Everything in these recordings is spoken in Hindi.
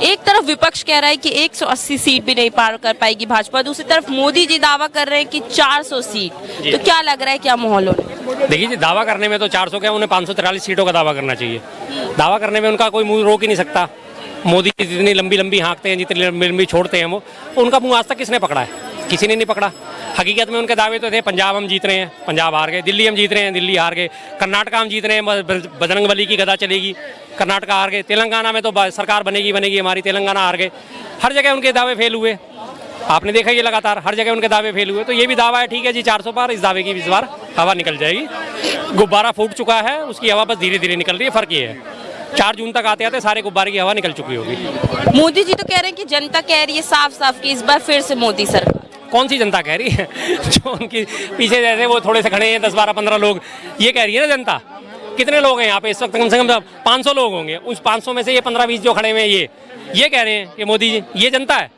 एक तरफ विपक्ष कह रहा है कि 180 सीट भी नहीं पार कर पाएगी भाजपा, दूसरी तरफ मोदी जी दावा कर रहे हैं कि 400 सीट। तो क्या लग रहा है, क्या माहौल होने? देखिए जी, दावा करने में तो 400 क्या, उन्हें 543 सीटों का दावा करना चाहिए। दावा करने में उनका कोई मुंह रोक ही नहीं सकता। मोदी जितनी लंबी लंबी हाँकते हैं, जितनी लंबी लंबी छोड़ते हैं वो, उनका मुंह आज तक किसने पकड़ा है? किसी ने नहीं पकड़ा। हकीकत में उनके दावे तो थे, पंजाब हम जीत रहे हैं, पंजाब हार गए, दिल्ली हम जीत रहे हैं, दिल्ली हार गए, कर्नाटक हम जीत रहे हैं, बजरंगबली की गदा चलेगी, कर्नाटक हार गए, तेलंगाना में तो सरकार बनेगी बनेगी हमारी, तेलंगाना हार गए। हर जगह उनके दावे फेल हुए। आपने देखा ये लगातार हर जगह उनके दावे फेल हुए। तो ये भी दावा है, ठीक है जी 400 पार, इस दावे की इस बार हवा निकल जाएगी। गुब्बारा फूट चुका है, उसकी हवा बस धीरे धीरे निकल रही है। फर्क ये है 4 जून तक आते आते सारे गुब्बारे की हवा निकल चुकी होगी। मोदी जी तो कह रहे हैं कि जनता कह रही है साफ साफ कि इस बार फिर से मोदी सरकार। कौन सी जनता कह रही है? जो उनकी पीछे जैसे वो थोड़े से खड़े हैं 10-12-15 लोग, ये कह रही है ना जनता। कितने लोग हैं यहाँ पे इस वक्त? कम से कम 500 लोग होंगे। उस 500 में से ये 15-20 जो खड़े हुए हैं ये कह रहे हैं कि मोदी जी, ये जनता है।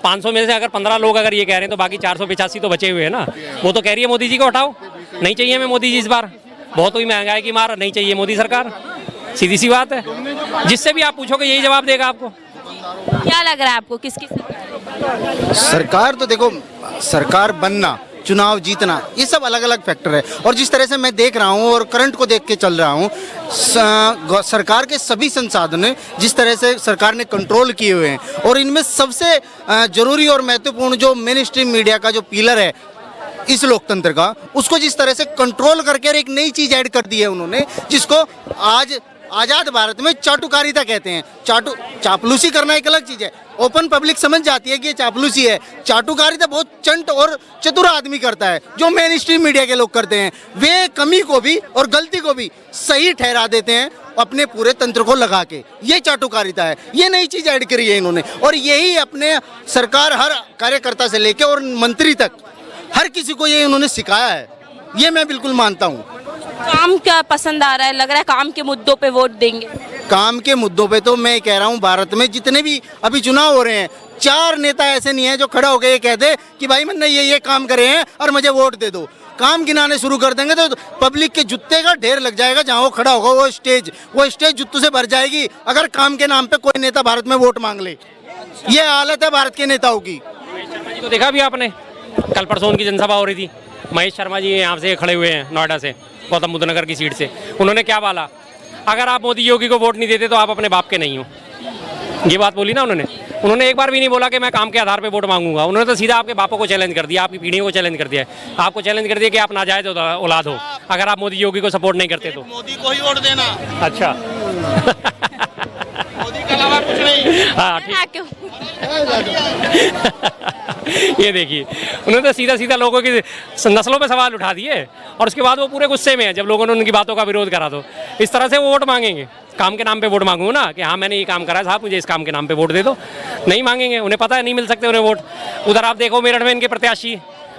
500 में से अगर 15 लोग अगर ये कह रहे हैं तो बाकी 485 तो बचे हुए हैं ना। वो तो कह रही है मोदी जी को हटाओ, नहीं चाहिए हमें मोदी जी इस बार, बहुत हुई महंगाई की मार, नहीं चाहिए मोदी सरकार। सीधी सी बात है, जिससे भी आप पूछोगे यही जवाब देगा आपको। क्या लग रहा है आपको, किसकी सरकार? तो देखो, सरकार बनना, चुनाव जीतना, ये सब अलग अलग फैक्टर है। और जिस तरह से मैं देख रहा हूँ और करंट को देख के चल रहा हूँ, सरकार के सभी संसाधन जिस तरह से सरकार ने कंट्रोल किए हुए हैं, और इनमें सबसे जरूरी और महत्वपूर्ण जो मेन स्ट्रीम मीडिया का जो पिलर है इस लोकतंत्र का, उसको जिस तरह से कंट्रोल करके और एक नई चीज ऐड कर दी है उन्होंने, जिसको आज आजाद भारत में चाटुकारिता कहते हैं। चापलूसी करना एक अलग चीज है, ओपन पब्लिक समझ जाती है कि ये चापलूसी है। चाटुकारिता बहुत चंट और चतुर आदमी करता है, जो मेन स्ट्रीम मीडिया के लोग करते हैं। वे कमी को भी और गलती को भी सही ठहरा देते हैं अपने पूरे तंत्र को लगा के। ये चाटुकारिता है, ये नई चीज ऐड करी है इन्होंने। और यही अपने सरकार हर कार्यकर्ता से लेके और मंत्री तक हर किसी को ये उन्होंने सिखाया है, ये मैं बिल्कुल मानता हूँ। काम क्या पसंद आ रहा है? लग रहा है काम के मुद्दों पे वोट देंगे। काम के मुद्दों पे तो मैं कह रहा हूँ, भारत में जितने भी अभी चुनाव हो रहे हैं, 4 नेता ऐसे नहीं है जो खड़ा होकर ये कहते कि भाई मैंने ये काम करे हैं और मुझे वोट दे दो। काम गिनाने शुरू कर देंगे तो पब्लिक के जुत्ते का ढेर लग जाएगा। जहाँ वो खड़ा होगा वो स्टेज जुत्तों से भर जाएगी, अगर काम के नाम पे कोई नेता भारत में वोट मांग ले। ये हालत है भारत के नेताओं की। तो देखा भी आपने, कल परसों उनकी जनसभा हो रही थी। महेश शर्मा जी यहाँ से खड़े हुए हैं, नोएडा से, गौतम बुद्ध नगर की सीट से। उन्होंने क्या बोला? अगर आप मोदी योगी को वोट नहीं देते तो आप अपने बाप के नहीं हो। ये बात बोली ना उन्होंने एक बार भी नहीं बोला कि मैं काम के आधार पे वोट मांगूंगा। उन्होंने तो सीधा आपके बापों को चैलेंज कर दिया, आपकी पीढ़ियों को चैलेंज कर दिया है। आपको चैलेंज कर दिया कि आप नाजायज औलाद हो अगर आप मोदी योगी को सपोर्ट नहीं करते तो। मोदी को ही वोट देना। अच्छा मोदी के अलावा कुछ नहीं। हाँ ठीक। ये देखिए, उन्होंने तो सीधा सीधा लोगों की नस्लों पे सवाल उठा दिए और उसके बाद वो पूरे गुस्से में है जब लोगों ने उनकी बातों का विरोध करा। तो इस तरह से वो वोट मांगेंगे, काम के नाम पे वोट मांगूंगा ना कि हाँ मैंने ये काम करा है साहब, मुझे इस काम के नाम पे वोट दे दो। नहीं मांगेंगे, उन्हें पता है नहीं मिल सकते उन्हें वोट। उधर आप देखो मेरठ में इनके प्रत्याशी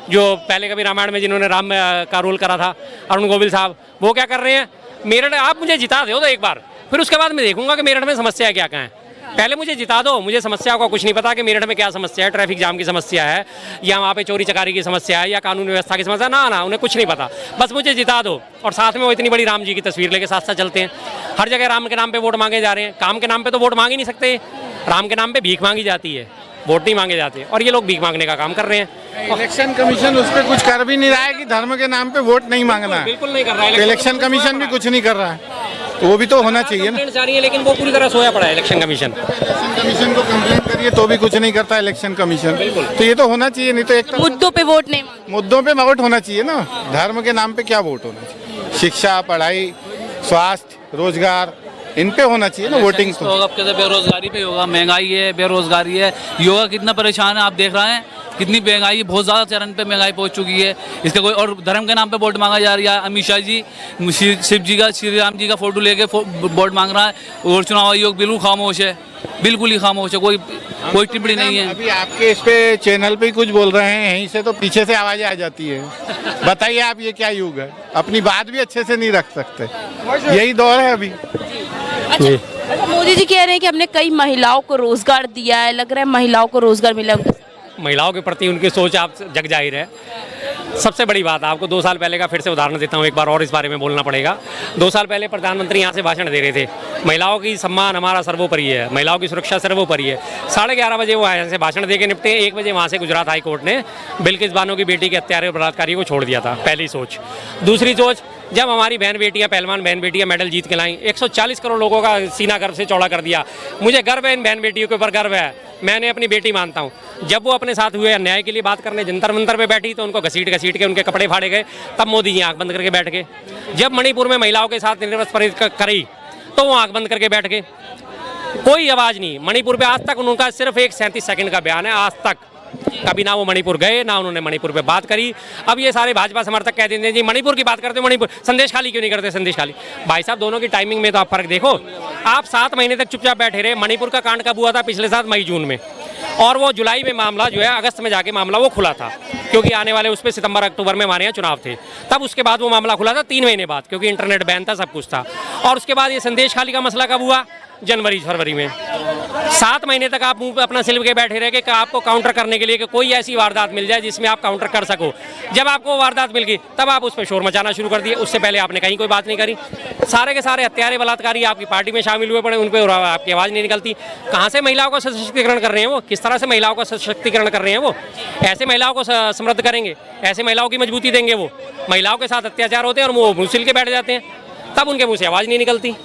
जो पहले कभी रामायण में जिन्होंने राम का रोल करा था, अरुण गोविल साहब, वो क्या कर रहे हैं? मेरठ आप मुझे जिता दो तो एक बार, फिर उसके बाद मैं देखूंगा कि मेरठ में समस्या क्या क्या है। पहले मुझे जिता दो, मुझे समस्याओं का कुछ नहीं पता कि मेरठ में क्या समस्या है, ट्रैफिक जाम की समस्या है या वहाँ पे चोरी चकारी की समस्या है या कानून व्यवस्था की समस्या। ना उन्हें कुछ नहीं पता, बस मुझे जिता दो। और साथ में वो इतनी बड़ी राम जी की तस्वीर लेके साथ साथ चलते हैं। हर जगह राम के नाम पे वोट मांगे जा रहे हैं, काम के नाम पे तो वोट मांग ही नहीं सकते। राम के नाम पे भीख मांगी जाती है, वोट नहीं मांगे जाते, और ये लोग भीख मांगने का काम कर रहे हैं। इलेक्शन कमीशन उस पर कुछ कर भी नहीं रहा है कि धर्म के नाम पे वोट नहीं मांगना है। बिल्कुल नहीं कर रहा है। इलेक्शन कमीशन भी कुछ नहीं कर रहा है, तो वो भी तो होना चाहिए ना। जा रही है लेकिन वो पूरी तरह सोया पड़ा है इलेक्शन कमीशन। इलेक्शन कमीशन को कंप्लेंट करिए तो भी कुछ नहीं करता इलेक्शन कमीशन। तो ये तो होना चाहिए, नहीं तो एक मुद्दों पे वोट नहीं, मुद्दों पे वोट होना चाहिए ना। धर्म के नाम पे क्या वोट होना चाहिए? शिक्षा, पढ़ाई, स्वास्थ्य, रोजगार, इन पे होना चाहिए ना वोटिंग। तो होगा कैसे? बेरोजगारी पे होगा, महंगाई है, बेरोजगारी है, युवा कितना परेशान है। आप देख रहे हैं कितनी महंगाई, बहुत ज़्यादा चरण पे महंगाई पहुंच चुकी है। इसका कोई और धर्म के नाम पे वोट मांगा जा रहा है। अमित शाह जी शिव जी का, श्री राम जी का फोटो लेके वोट मांग रहा है, और चुनाव आयोग बिल्कुल खामोश है, बिल्कुल ही खामोश है, कोई टिप्पणी नहीं है। अभी आपके इस पे चैनल पे कुछ बोल रहे हैं, यहीं से तो पीछे से आवाजें आ जाती है। बताइए आप, ये क्या युग है? अपनी बात भी अच्छे से नहीं रख सकते, यही दौर है अभी। अच्छा, मोदी जी कह रहे हैं कि हमने कई महिलाओं को रोजगार दिया है, लग रहा है महिलाओं को रोजगार मिला। महिलाओं के प्रति उनकी सोच आप जग जाहिर है। सबसे बड़ी बात आपको 2 साल पहले का फिर से उदाहरण देता हूँ, एक बार और इस बारे में बोलना पड़ेगा। 2 साल पहले प्रधानमंत्री यहाँ से भाषण दे रहे थे, महिलाओं की सम्मान हमारा सर्वोपरि है, महिलाओं की सुरक्षा सर्वोपरि है। 11:30 बजे वो यहाँ से भाषण दे के निपटे। 1 बजे वहाँ से गुजरात हाई कोर्ट ने बिल्किस बानो की बेटी के हत्यारे और बलात्कारी को छोड़ दिया था। पहली सोच। दूसरी सोच, जब हमारी बहन बेटियाँ, पहलवान बहन बेटियाँ मेडल जीत के लाई, 140 करोड़ लोगों का सीना गर्व से चौड़ा कर दिया। मुझे गर्व है इन बहन बेटियों के ऊपर, गर्व है, मैंने अपनी बेटी मानता हूँ। जब वो अपने साथ हुए अन्याय के लिए बात करने जंतर मंतर पे बैठी तो उनको घसीट के उनके कपड़े फाड़े गए, तब मोदी जी आंख बंद करके बैठ गए। जब मणिपुर में महिलाओं के साथ निर्वस्त्र करी तो वो आंख बंद करके बैठ गए, कोई आवाज़ नहीं। मणिपुर पे आज तक उनका सिर्फ एक 37 सेकंड का बयान है, आज तक कभी ना वो मणिपुर गए, ना उन्होंने मणिपुर पे बात करी। अब ये सारे भाजपा समर्थक कह देते हैं जी मणिपुर की बात करते हो, मणिपुर संदेश खाली क्यों नहीं करते, संदेश खाली। भाई साहब दोनों की टाइमिंग में तो आप फर्क देखो। आप 7 महीने तक चुपचाप बैठे रहे। मणिपुर का कांड कब हुआ था? पिछले साल मई जून में, और वो जुलाई में मामला जो है, अगस्त में जाके मामला वो खुला था, क्योंकि आने वाले उस पर सितंबर अक्टूबर में हमारे यहाँ चुनाव थे। तब उसके बाद वो मामला खुला था 3 महीने बाद, क्योंकि इंटरनेट बैन था, सब कुछ था। और उसके बाद ये संदेश खाली का मसला कब हुआ? जनवरी फरवरी में। 7 महीने तक आप मुंह पे अपना सिल के बैठे रहे कि आपको काउंटर करने के लिए कि कोई ऐसी वारदात मिल जाए जिसमें आप काउंटर कर सको। जब आपको वारदात मिल गई तब आप उस पर शोर मचाना शुरू कर दिए। उससे पहले आपने कहीं कोई बात नहीं करी। सारे के सारे हत्यारे बलात्कारी आपकी पार्टी में शामिल हुए पड़े, उन पर आपकी आवाज़ नहीं निकलती। कहाँ से महिलाओं का सशक्तिकरण कर रहे हैं वो? किस तरह से महिलाओं का सशक्तिकरण कर रहे हैं वो? ऐसे महिलाओं को समृद्ध करेंगे, ऐसे महिलाओं की मजबूती देंगे वो? महिलाओं के साथ अत्याचार होते हैं और वो मुँह सिल के बैठ जाते हैं, तब उनके मुँह से आवाज़ नहीं निकलती।